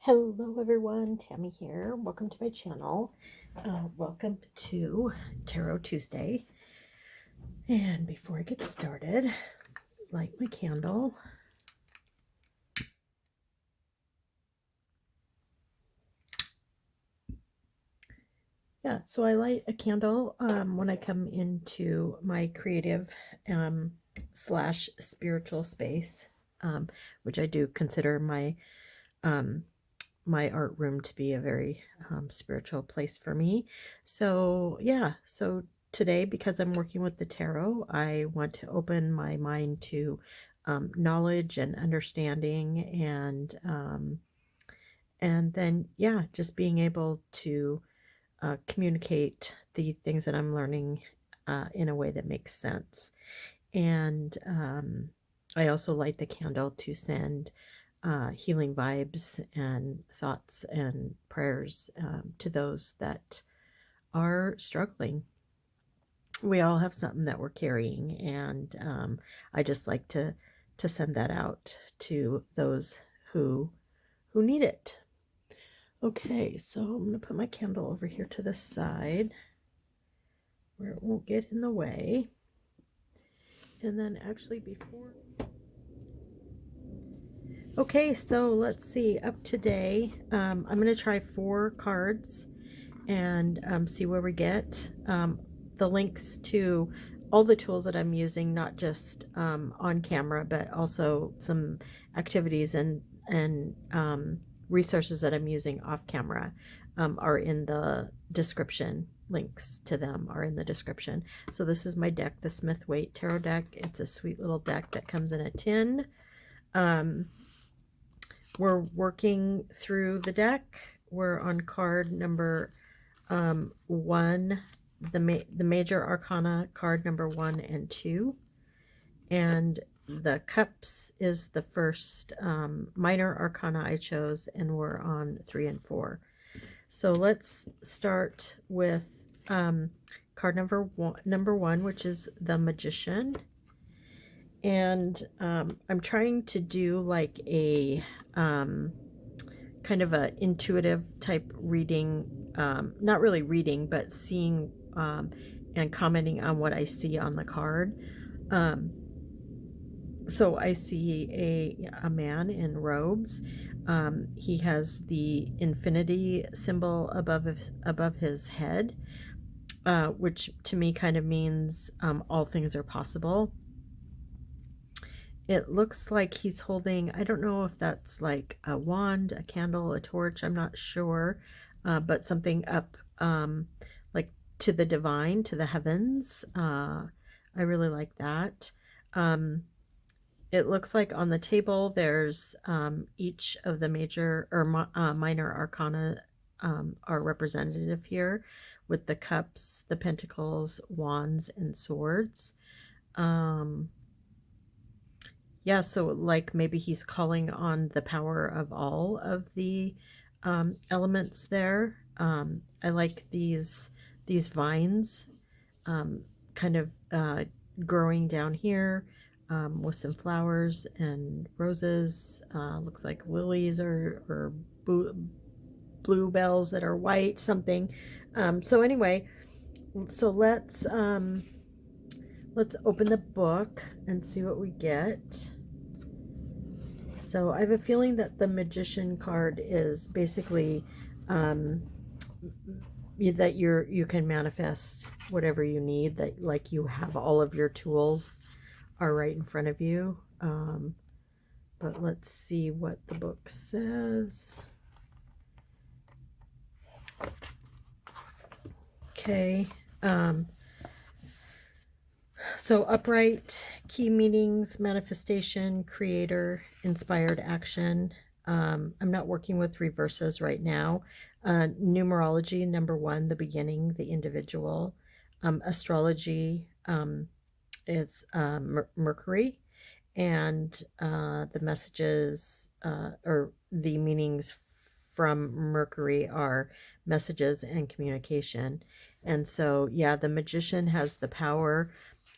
Hello everyone, Tammy here. Welcome to my channel. Welcome to Tarot Tuesday. And before I get started, light my candle. Yeah, so I light a candle when I come into my creative slash spiritual space, which I do consider my art room to be a very spiritual place for me. So yeah, so today, because I'm working with the tarot, I want to open my mind to knowledge and understanding, and then yeah, just being able to communicate the things that I'm learning in a way that makes sense. And I also light the candle to send healing vibes and thoughts and prayers to those that are struggling. We all have something that we're carrying, and I just like to send that out to those who need it. Okay, so I'm going to put my candle over here to the side where it won't get in the way. And then actually before... Okay, so let's see. Up today, I'm going to try 4 cards and see where we get. The links to all the tools that I'm using, not just on camera, but also some activities and resources that I'm using off camera are in the description. Links to them are in the description. So this is my deck, the Smith Waite Tarot deck. It's a sweet little deck that comes in a tin. We're working through the deck. We're on card number 1, the major arcana card number 1 and 2, and the cups is the first minor arcana I chose, and we're on 3 and 4. So let's start with card number one, which is the Magician. And I'm trying to do like a kind of a intuitive type reading, not really reading, but seeing and commenting on what I see on the card. So I see a man in robes. He has the infinity symbol above his head, which to me kind of means all things are possible. It looks like he's holding, I don't know if that's like a wand, a candle, a torch, I'm not sure, but something up like to the divine, to the heavens. I really like that. It looks like on the table there's each of the major or minor arcana are representative here, with the cups, the pentacles, wands, and swords. Yeah, so like maybe he's calling on the power of all of the elements there. I like these vines kind of growing down here with some flowers and roses. Looks like lilies or bluebells that are white, something. So anyway, so let's open the book and see what we get. So I have a feeling that the Magician card is basically that you can manifest whatever you need, that like you have all of your tools are right in front of you. But let's see what the book says. Okay. So upright, key meanings, manifestation, creator, inspired action. I'm not working with reverses right now. Numerology, number 1, the beginning, the individual. Astrology is Mercury, and the messages or the meanings from Mercury are messages and communication. And so, yeah, the Magician has the power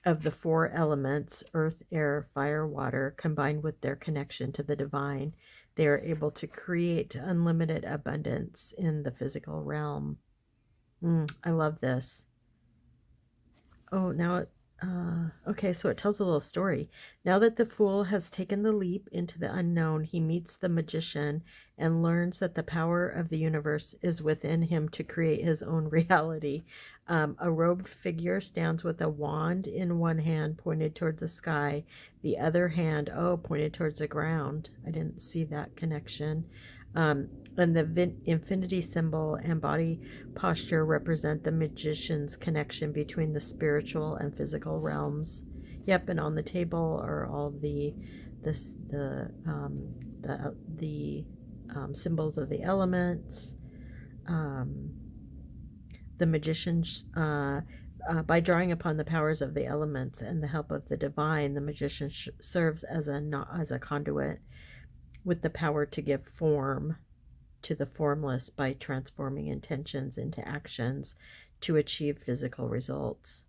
of the 4 elements, earth, air, fire, water, combined with their connection to the divine. they are able to create unlimited abundance in the physical realm. I love this. Oh, now it, okay, so it tells a little story. Now that the fool has taken the leap into the unknown, he meets the magician and learns that the power of the universe is within him to create his own reality. A robed figure stands with a wand in one hand pointed towards the sky, the other hand, pointed towards the ground. I didn't see that connection. Um, and the infinity symbol and body posture represent the magician's connection between the spiritual and physical realms. Yep, and on the table are all the symbols of the elements. The magician's by drawing upon the powers of the elements and the help of the divine, the magician serves as a conduit with the power to give form to the formless by transforming intentions into actions to achieve physical results.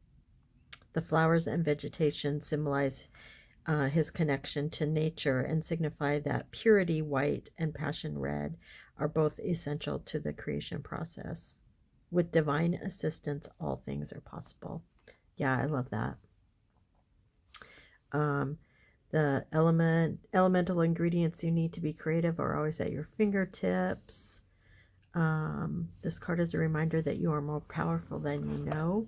The flowers and vegetation symbolize his connection to nature and signify that purity, white, and passion red are both essential to the creation process. With divine assistance, all things are possible. Yeah, I love that. The elemental ingredients you need to be creative are always at your fingertips. This card is a reminder that you are more powerful than you know.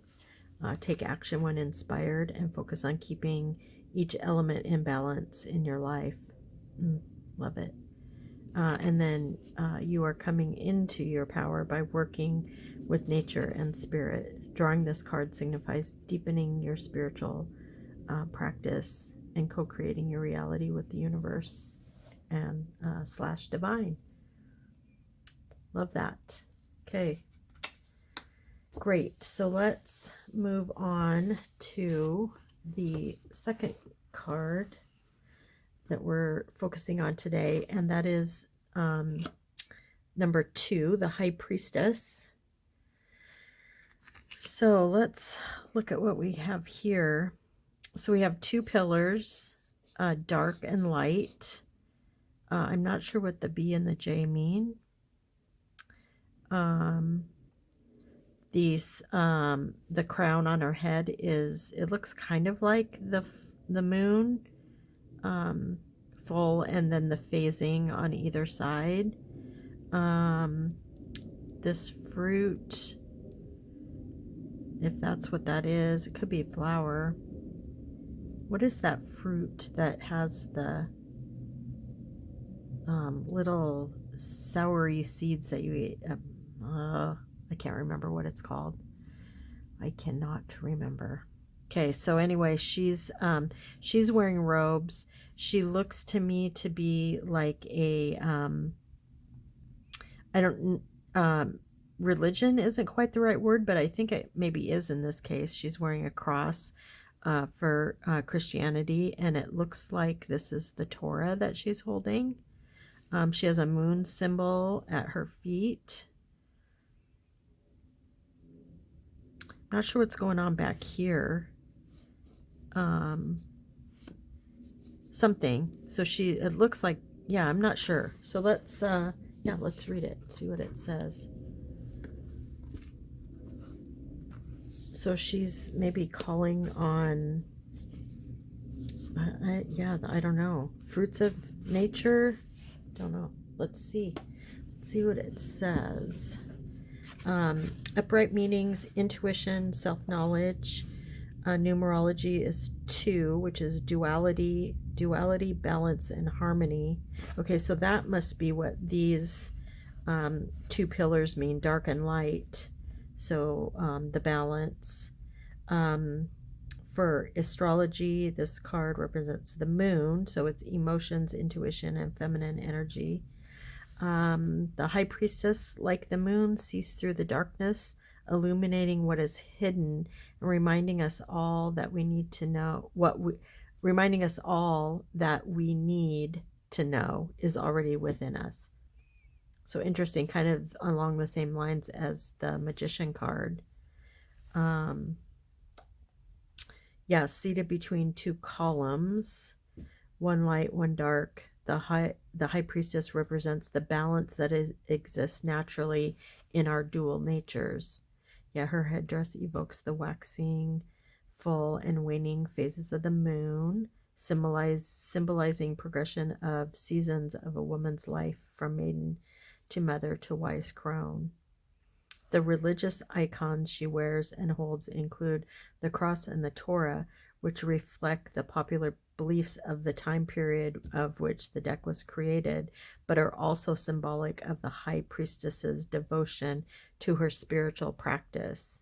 Take action when inspired and focus on keeping each element in balance in your life. Love it. And then you are coming into your power by working with nature and spirit. Drawing this card signifies deepening your spiritual practice and co-creating your reality with the universe and / divine. Love that. Okay. Great. So let's move on to the second card that we're focusing on today, and that is number 2, the High Priestess. So let's look at what we have here. So we have 2 pillars, dark and light. I'm not sure what the B and the J mean. The crown on her head it looks kind of like the moon, full, and then the phasing on either side. This fruit, if that's what that is, it could be a flower. What is that fruit that has the little soury seeds that you eat? I can't remember what it's called. I cannot remember. Okay, so anyway, she's wearing robes. She looks to me to be like a religion isn't quite the right word, but I think it maybe is in this case. She's wearing a cross for Christianity, and it looks like this is the Torah that she's holding. She has a moon symbol at her feet. Not sure what's going on back here. Something. So it looks like, yeah, I'm not sure. So let's read it, see what it says. So she's maybe calling on, I don't know, fruits of nature. Don't know. Let's see what it says. Upright meanings, intuition, self-knowledge. Numerology is 2, which is duality, balance, and harmony. Okay, so that must be what these 2 pillars mean, dark and light. So the balance. For astrology, this card represents the moon, so it's emotions, intuition, and feminine energy. The High Priestess, like the moon, sees through the darkness, illuminating what is hidden and reminding us all that we need to know reminding us all that we need to know is already within us. So interesting, kind of along the same lines as the Magician card. Seated between 2 columns, one light, one dark. The high priestess represents the balance that exists naturally in our dual natures. Yeah, her headdress evokes the waxing, full, and waning phases of the moon, symbolizing progression of seasons of a woman's life from maiden to mother to wise crone. The religious icons she wears and holds include the cross and the Torah, which reflect the popular beliefs of the time period of which the deck was created, but are also symbolic of the high priestess's devotion to her spiritual practice.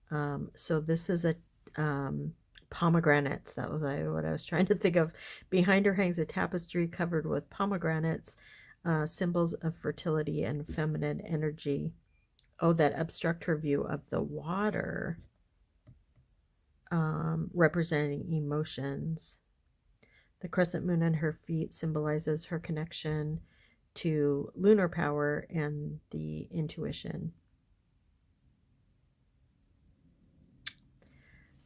So this is a pomegranates. That was what I was trying to think of. Behind her hangs a tapestry covered with pomegranates, symbols of fertility and feminine energy. Oh, that obstruct her view of the water, representing emotions. The crescent moon on her feet symbolizes her connection to lunar power and the intuition.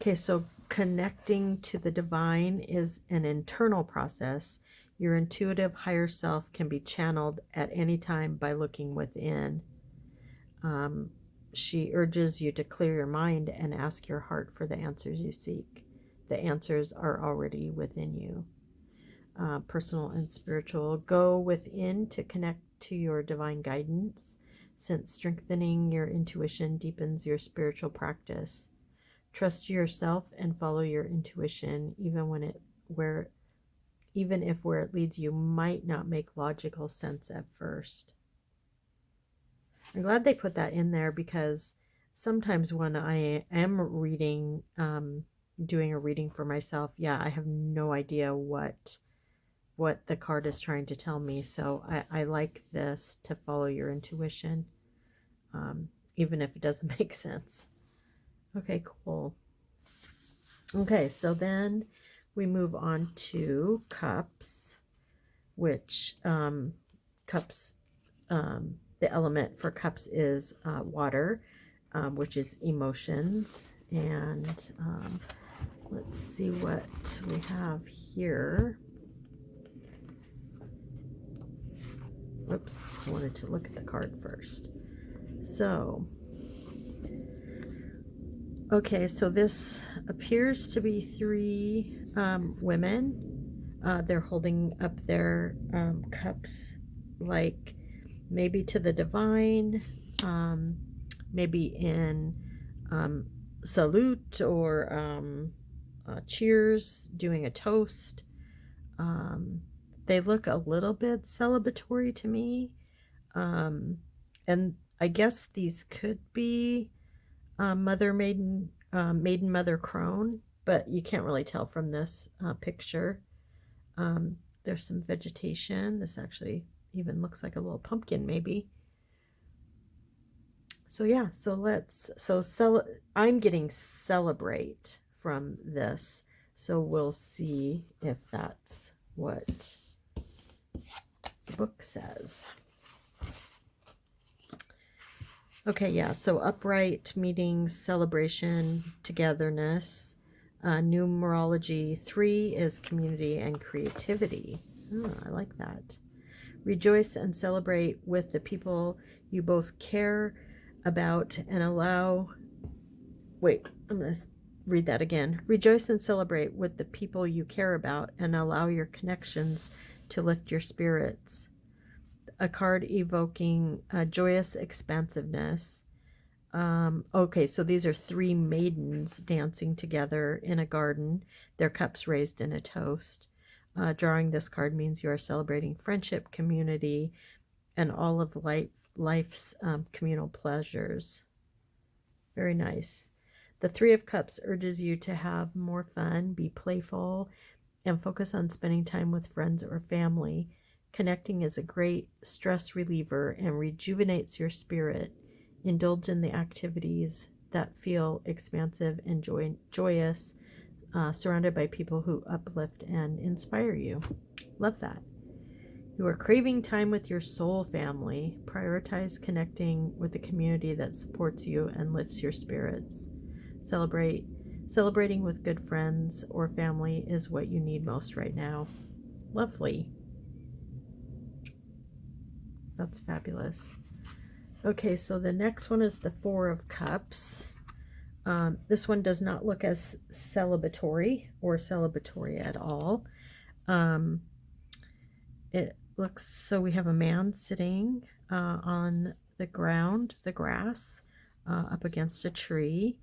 Okay, so connecting to the divine is an internal process. Your intuitive higher self can be channeled at any time by looking within. She urges you to clear your mind and ask your heart for the answers you seek. The answers are already within you. Personal and spiritual. Go within to connect to your divine guidance, since strengthening your intuition deepens your spiritual practice. Trust yourself and follow your intuition, even if where it leads you might not make logical sense at first. I'm glad they put that in there, because sometimes when I am reading, doing a reading for myself, I have no idea what the card is trying to tell me. So I like this to follow your intuition, even if it doesn't make sense. Okay, cool. Okay, so then we move on to cups, which cups, the element for cups is water, which is emotions. And let's see what we have here. Whoops, I wanted to look at the card first. So, okay, so this appears to be three women. They're holding up their cups, like maybe to the divine, maybe in salute or cheers, doing a toast. They look a little bit celebratory to me. And I guess these could be maiden mother crone, but you can't really tell from this picture. There's some vegetation. This actually even looks like a little pumpkin, maybe. So yeah, I'm getting celebrate from this. So we'll see if that's what the book says. Okay, yeah, so upright meetings, celebration, togetherness. Numerology 3 is community and creativity. Oh, I like that. Rejoice and celebrate with the people you both care about and allow... Wait, I'm going to read that again. Rejoice and celebrate with the people you care about and allow your connections to lift your spirits. A card evoking joyous expansiveness. Okay, so these are three maidens dancing together in a garden, their cups raised in a toast. Drawing this card means you are celebrating friendship, community, and all of life's communal pleasures. Very nice. The Three of Cups urges you to have more fun, be playful, and focus on spending time with friends or family. Connecting is a great stress reliever and rejuvenates your spirit. Indulge in the activities that feel expansive and joyous, surrounded by people who uplift and inspire you. Love that. You are craving time with your soul family. Prioritize connecting with the community that supports you and lifts your spirits. Celebrating with good friends or family is what you need most right now. Lovely. That's fabulous. Okay, so the next one is the Four of Cups. This one does not look as celebratory or celebratory at all. Um, it looks, so we have a man sitting on the ground, the grass, up against a tree.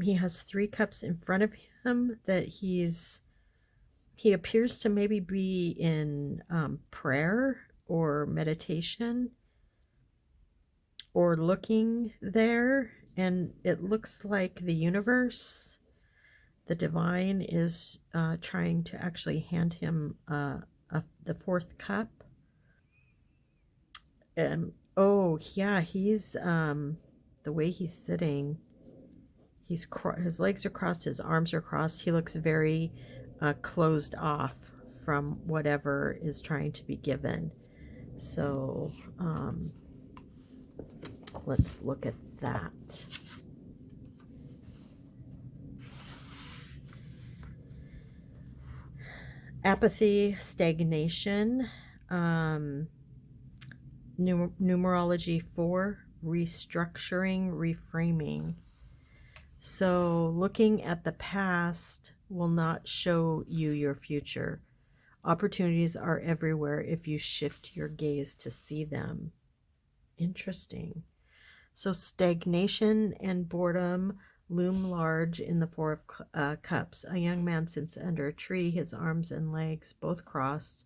He has 3 cups in front of him that he appears to maybe be in prayer or meditation or looking there, and it looks like the universe, the divine, is trying to actually hand him the 4th cup. And oh yeah, he's the way he's sitting, his legs are crossed, his arms are crossed. He looks very closed off from whatever is trying to be given. So let's look at that. Apathy, stagnation, numerology 4, restructuring, reframing. So looking at the past will not show you your future. Opportunities are everywhere if you shift your gaze to see them. Interesting. So stagnation and boredom loom large in the Four of Cups. A young man sits under a tree, his arms and legs both crossed,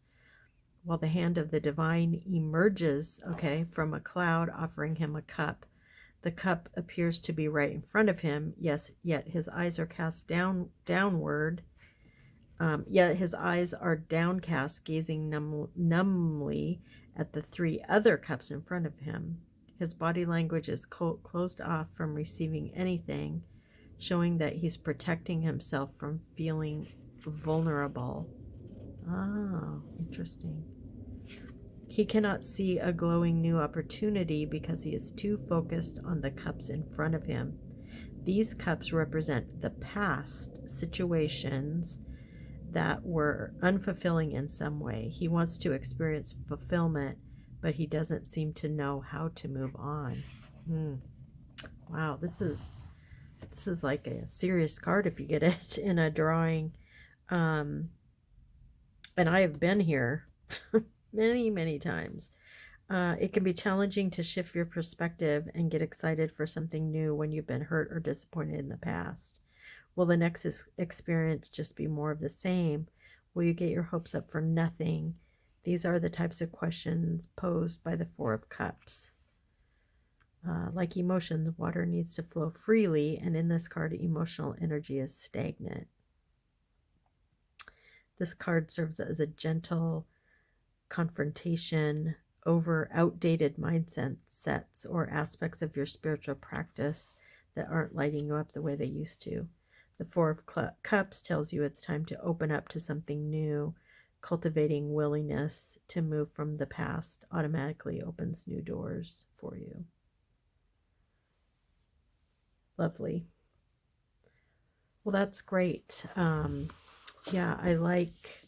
while the hand of the divine emerges, from a cloud, offering him a cup. The cup appears to be right in front of him, yes, yet his eyes are cast downward. Yet his eyes are downcast, gazing numbly at the 3 other cups in front of him. His body language is closed off from receiving anything, showing that he's protecting himself from feeling vulnerable. Ah, interesting. He cannot see a glowing new opportunity because he is too focused on the cups in front of him. These cups represent the past situations that were unfulfilling in some way. He wants to experience fulfillment, but he doesn't seem to know how to move on. Wow, this is like a serious card if you get it in a drawing. And I have been here many times. It can be challenging to shift your perspective and get excited for something new when you've been hurt or disappointed in the past. Will the next experience just be more of the same? Will you get your hopes up for nothing? These are the types of questions posed by the Four of Cups. Like emotions, water needs to flow freely, and in this card, emotional energy is stagnant. This card serves as a gentle confrontation over outdated mindsets or aspects of your spiritual practice that aren't lighting you up the way they used to. The Four of Cups tells you it's time to open up to something new. Cultivating willingness to move from the past automatically opens new doors for you. Lovely. Well, that's great. Yeah, I like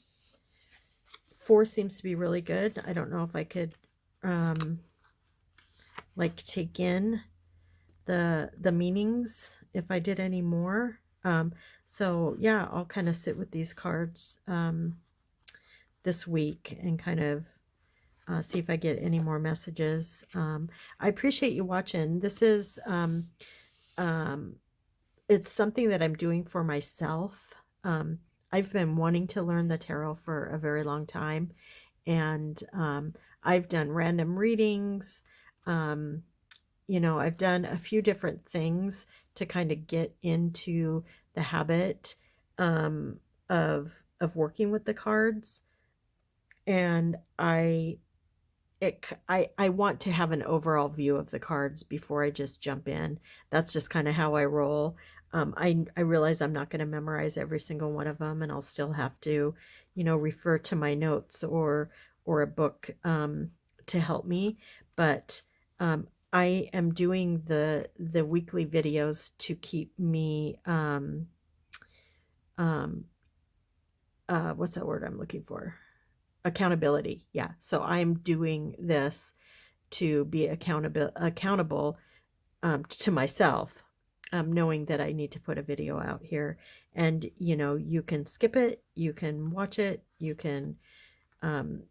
4 seems to be really good. I don't know if I could like take in the meanings if I did any more. So yeah, I'll kind of sit with these cards this week and kind of see if I get any more messages. I appreciate you watching. This is it's something that I'm doing for myself. I've been wanting to learn the tarot for a very long time, and I've done random readings. I've done a few different things to kind of get into the habit of working with the cards, and I want to have an overall view of the cards before I just jump in. That's just kind of how I roll. I realize I'm not going to memorize every single one of them, and I'll still have to, refer to my notes or a book to help me. But I am doing the weekly videos to keep me what's that word I'm looking for? accountability. Yeah. So I'm doing this to be accountable to myself, knowing that I need to put a video out here. And, you know, you can skip it, you can watch it, you can, um,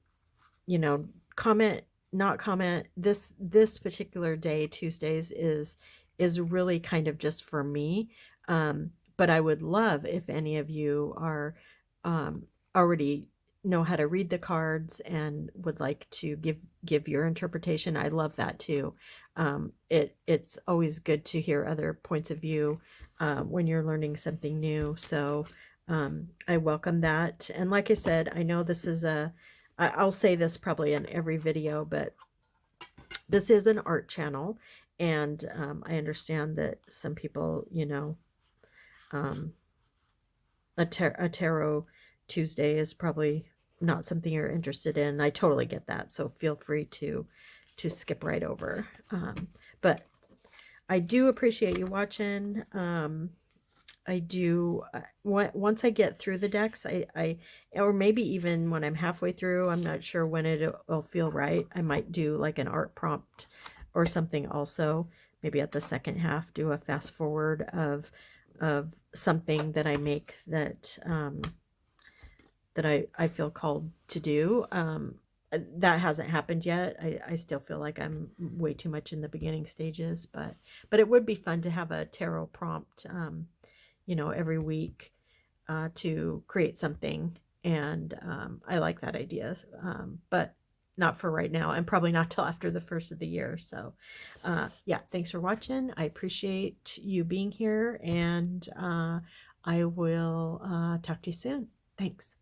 you know, comment, not comment. This particular day, Tuesdays, is really kind of just for me. But I would love if any of you are already know how to read the cards and would like to give your interpretation. I love that too. It's always good to hear other points of view when you're learning something new. So I welcome that. And like I said, I know this is I'll say this probably in every video, but this is an art channel, and I understand that some people, you know, um, a tarot Tuesday is probably not something you're interested in. I totally get that, so feel free to skip right over. But I do appreciate you watching. I do once I get through the decks, or maybe even when I'm halfway through, I'm not sure when it'll feel right. I might do like an art prompt or something also. Maybe at the second half, do a fast forward of something that I make that that I feel called to do. That hasn't happened yet. I still feel like I'm way too much in the beginning stages, but it would be fun to have a tarot prompt, you know, every week to create something. And I like that idea, but not for right now, and probably not till after the first of the year. So yeah, thanks for watching. I appreciate you being here, and I will talk to you soon. Thanks.